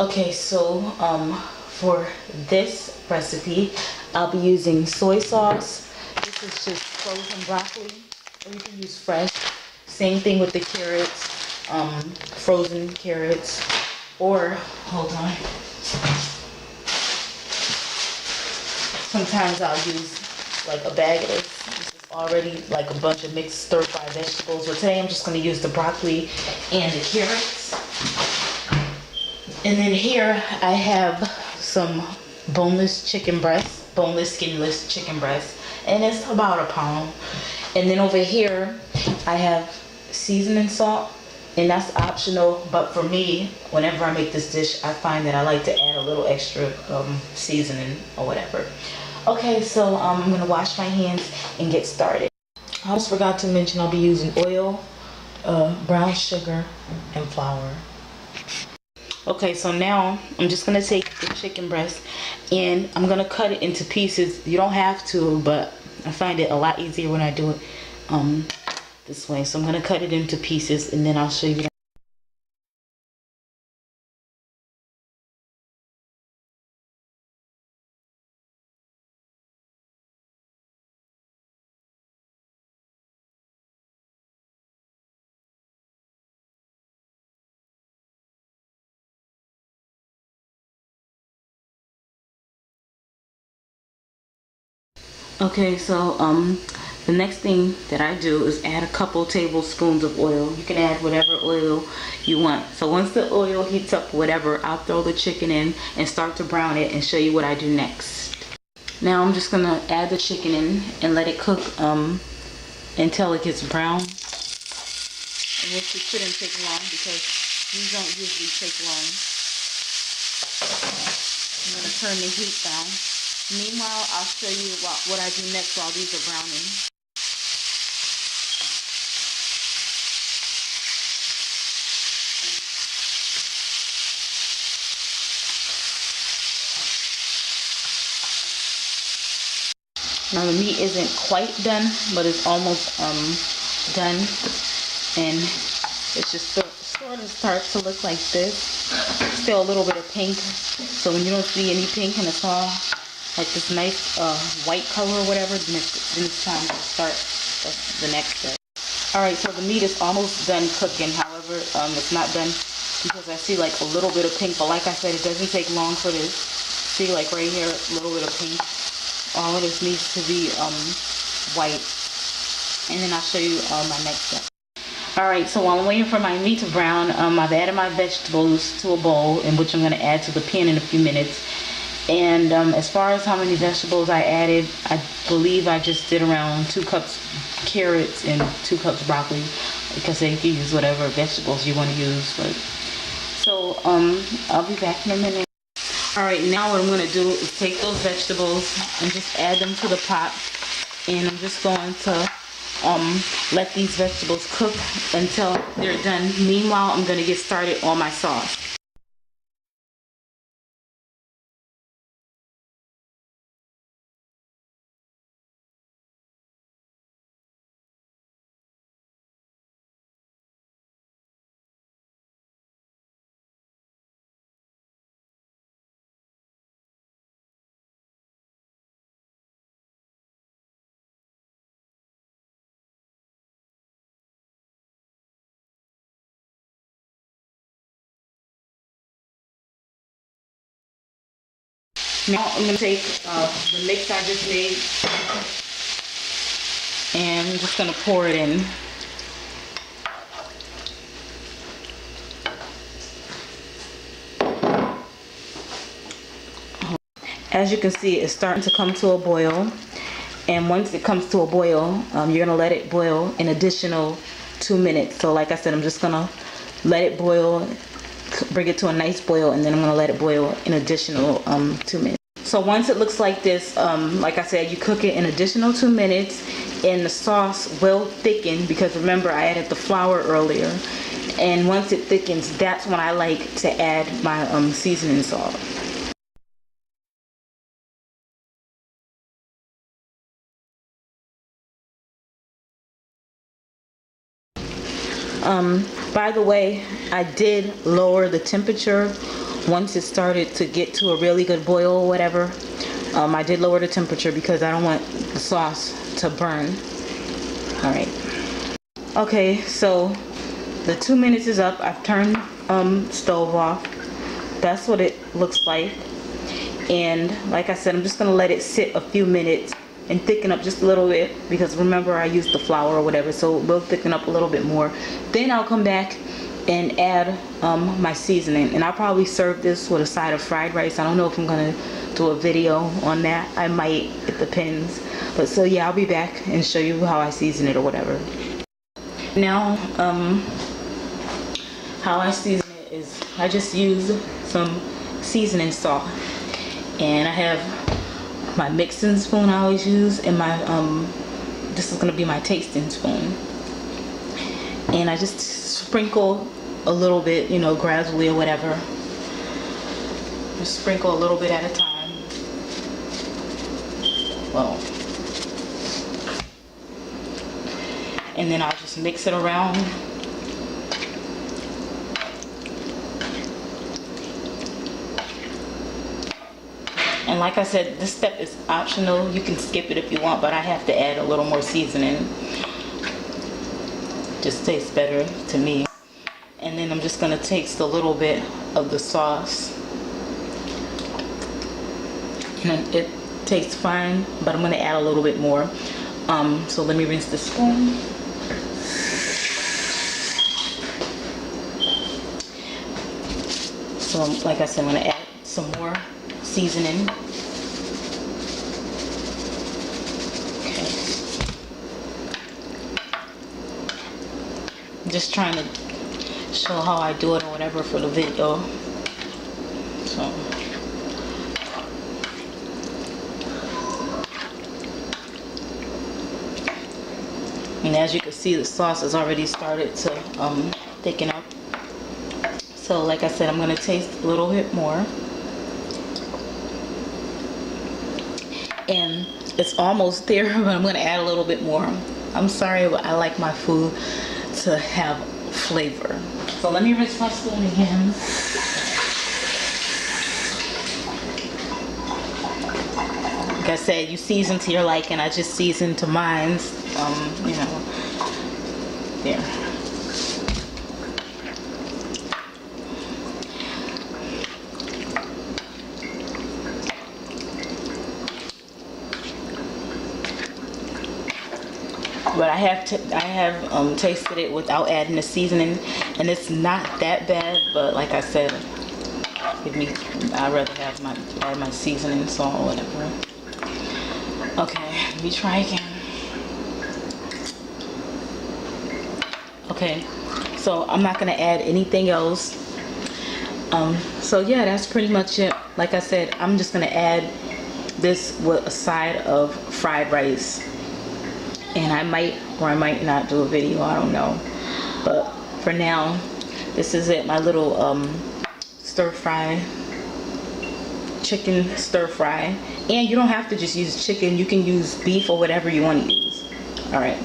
Okay, so for this recipe, I'll be using soy sauce. This is just frozen broccoli, or you can use fresh. Same thing with the carrots, frozen carrots, or hold on. Sometimes I'll use like a bag of this. This is already like a bunch of mixed stir-fry vegetables. But today I'm just going to use the broccoli and the carrots. And then here I have some boneless chicken breast, boneless, skinless chicken breast, and it's about a pound. And then over here I have seasoning salt, and that's optional, but for me, whenever I make this dish, I find that I like to add a little extra seasoning or whatever. Okay, so I'm gonna wash my hands and get started. I almost forgot to mention I'll be using oil, brown sugar, and flour. Okay, so now I'm just gonna take the chicken breast and I'm gonna cut it into pieces. You don't have to, but I find it a lot easier when I do it this way. So I'm gonna cut it into pieces and then I'll show you that. Okay, so the next thing that I do is add a couple tablespoons of oil. You can add whatever oil you want. So once the oil heats up, whatever, I'll throw the chicken in and start to brown it and show you what I do next. Now I'm just gonna add the chicken in and let it cook until it gets brown. And this shouldn't take long because these don't usually take long. I'm gonna turn the heat down. Meanwhile, I'll show you what I do next while these are browning. Now the meat isn't quite done, but it's almost done, and it's just sort of starts to look like this. Still a little bit of pink, so when you don't see any pink and it's all like this nice white color or whatever, then it's time to start the next step. Alright, so the meat is almost done cooking. However, it's not done because I see like a little bit of pink, but like I said, it doesn't take long for this. See, like right here, a little bit of pink. All of this needs to be white, and then I'll show you my next step. Alright, so while I'm waiting for my meat to brown, I've added my vegetables to a bowl, in which I'm going to add to the pan in a few minutes. And as far as how many vegetables I added, I believe I just did around 2 cups carrots and 2 cups broccoli, because you can use whatever vegetables you want to use. But so I'll be back in a minute. Alright, now what I'm going to do is take those vegetables and just add them to the pot, and I'm just going to let these vegetables cook until they're done. Meanwhile, I'm going to get started on my sauce. Now I'm going to take the mix I just made, and I'm just going to pour it in. As you can see, it's starting to come to a boil, and once it comes to a boil, you're going to let it boil an additional 2 minutes. So like I said, I'm just going to let it boil, bring it to a nice boil, and then I'm going to let it boil an additional 2 minutes. So once it looks like this, like I said, you cook it an additional 2 minutes, and the sauce will thicken, because remember I added the flour earlier. And once it thickens, that's when I like to add my seasoning salt. By the way, I did lower the temperature once it started to get to a really good boil or whatever, I did lower the temperature because I don't want the sauce to burn. All right. Okay, so the 2 minutes is up. I've turned stove off. That's what it looks like. And like I said, I'm just gonna let it sit a few minutes and thicken up just a little bit, because remember I used the flour or whatever, so it will thicken up a little bit more. Then I'll come back and add my seasoning, and I'll probably serve this with a side of fried rice. I don't know if I'm gonna do a video on that. I might, it depends. But so yeah, I'll be back and show you how I season it or whatever. Now how I season it is I just use some seasoning salt, and I have my mixing spoon I always use, and my this is gonna be my tasting spoon, and I just sprinkle a little bit, you know, gradually or whatever. Just sprinkle a little bit at a time. Well, and then I'll just mix it around. And like I said, this step is optional. You can skip it if you want, but I have to add a little more seasoning. Just tastes better to me. And then I'm just gonna taste a little bit of the sauce. And it tastes fine, but I'm gonna add a little bit more. So let me rinse the spoon. So like I said, I'm gonna add some more seasoning. Okay. I'm just trying to show how I do it or whatever for the video. So and as you can see, the sauce has already started to thicken up. So like I said, I'm going to taste a little bit more. And it's almost there, but I'm going to add a little bit more. I'm sorry, but I like my food to have flavor. So let me rinse my spoon again. Like I said, you season to your liking. I just season to mine's. You know, there. But I have tasted it without adding the seasoning, and it's not that bad. But like I said, I'd rather have add my seasoning, salt, or whatever. Okay, let me try again. Okay, so I'm not gonna add anything else. So yeah, that's pretty much it. Like I said, I'm just gonna add this with a side of fried rice, and I might or I might not do a video, I don't know. But for now, this is it, my little stir fry, chicken stir fry. And you don't have to just use chicken, you can use beef or whatever you want to use. All right.